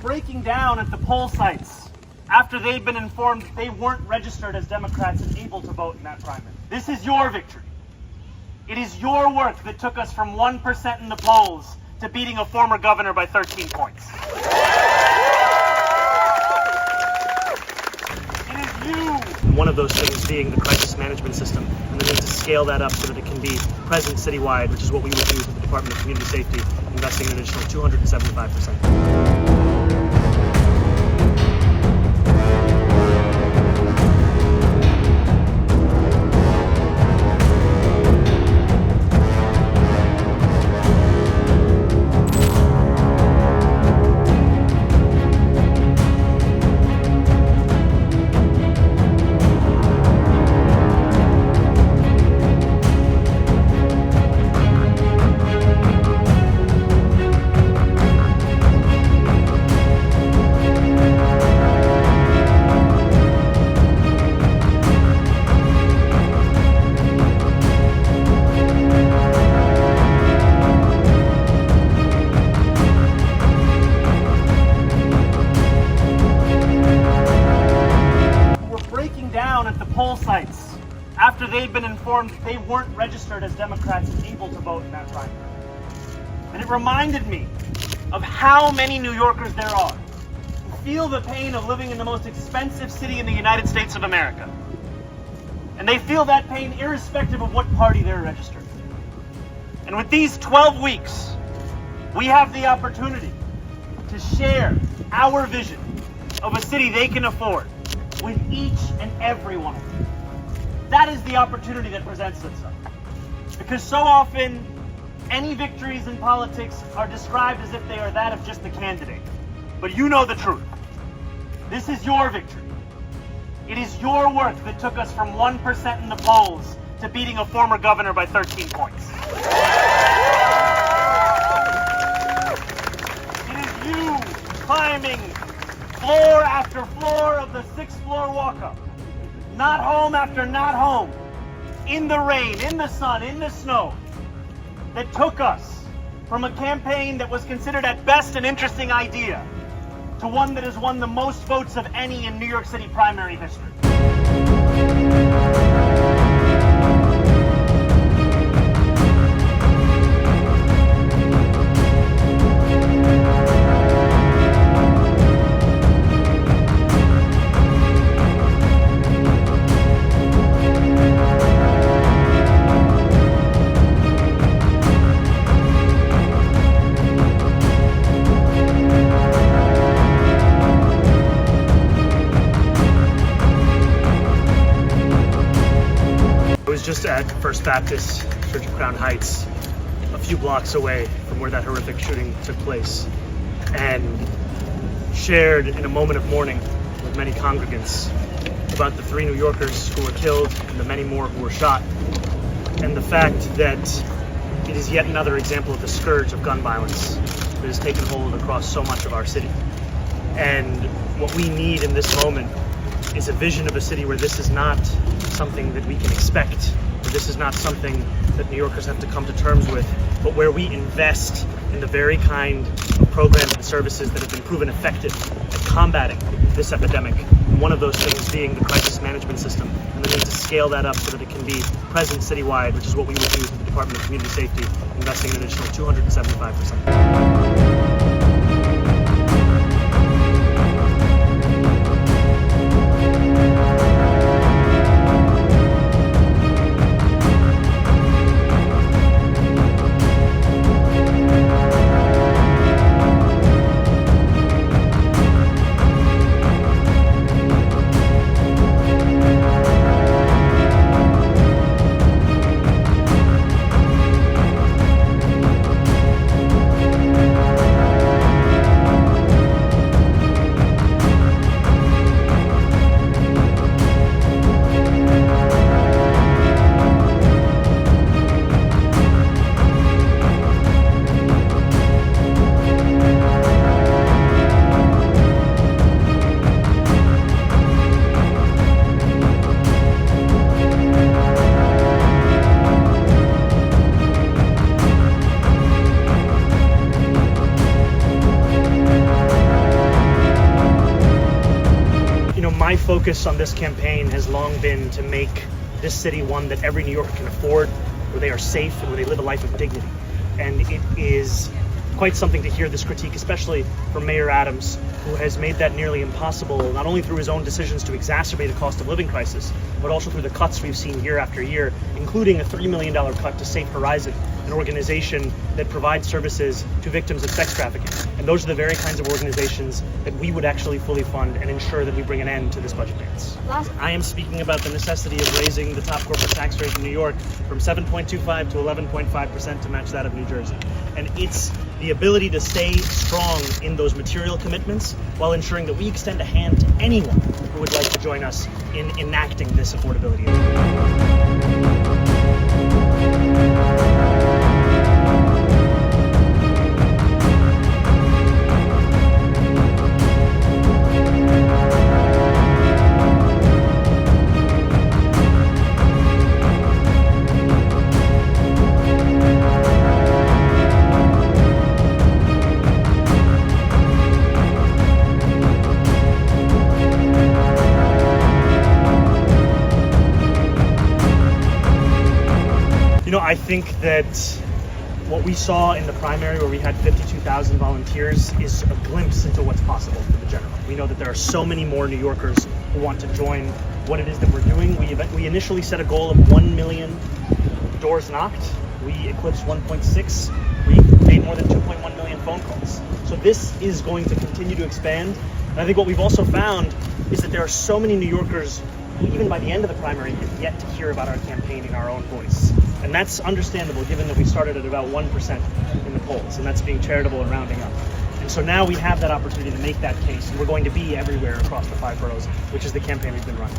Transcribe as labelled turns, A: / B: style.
A: breaking down at the poll sites after they'd been informed they weren't registered as Democrats and able to vote in that primary. This is your victory. It is your work that took us from 1% in the polls to beating a former governor by 13 points. It is you.
B: One of those things being the crisis management system, and the need to scale that up so that it can be present citywide, which is what we would do with the Department of Community Safety, investing an additional 275%.
A: At the poll sites after they'd been informed they weren't registered as Democrats and able to vote in that primary. And it reminded me of how many New Yorkers there are who feel the pain of living in the most expensive city in the United States of America. And they feel that pain irrespective of what party they're registered. And with these 12 weeks, we have the opportunity to share our vision of a city they can afford with each and every one of them. That is the opportunity that presents itself. Because so often, any victories in politics are described as if they are that of just the candidate. But you know the truth. This is your victory. It is your work that took us from 1% in the polls to beating a former governor by 13 points. It is you climbing floor after floor of the 6th floor walk-up. Not home after not home. In the rain, in the sun, in the snow. That took us from a campaign that was considered at best an interesting idea to one that has won the most votes of any in New York City primary history.
B: Just at First Baptist Church of Crown Heights, a few blocks away from where that horrific shooting took place, and shared in a moment of mourning with many congregants about the 3 New Yorkers who were killed and the many more who were shot, and the fact that it is yet another example of the scourge of gun violence that has taken hold across so much of our city. And what we need in this moment is a vision of a city where this is not something that we can expect, where this is not something that New Yorkers have to come to terms with, but where we invest in the very kind of programs and services that have been proven effective at combating this epidemic. One of those things being the crisis management system, and the need to scale that up so that it can be present citywide, which is what we would do with the Department of Community Safety, investing an additional 275%. My focus on this campaign has long been to make this city one that every New Yorker can afford, where they are safe and where they live a life of dignity. And it is quite something to hear this critique, especially from Mayor Adams, who has made that nearly impossible, not only through his own decisions to exacerbate a cost of living crisis, but also through the cuts we've seen year after year, including a $3 million cut to Safe Horizon, an organization that provides services to victims of sex trafficking. And those are the very kinds of organizations that we would actually fully fund and ensure that we bring an end to this budget dance. I am speaking about the necessity of raising the top corporate tax rate in New York from 7.25 to 11.5% to match that of New Jersey. And it's the ability to stay strong in those material commitments while ensuring that we extend a hand to anyone who would like to join us in enacting this affordability. I think that what we saw in the primary, where we had 52,000 volunteers, is a glimpse into what's possible for the general. We know that there are so many more New Yorkers who want to join what it is that we're doing. We initially set a goal of 1 million doors knocked. We eclipsed 1.6. We made more than 2.1 million phone calls. So this is going to continue to expand. And I think what we've also found is that there are so many New Yorkers who, even by the end of the primary, have yet to hear about our campaign in our own voice. And that's understandable, given that we started at about 1% in the polls, and that's being charitable and rounding up. And so now we have that opportunity to make that case, and we're going to be everywhere across the 5 boroughs, which is the campaign we've been running.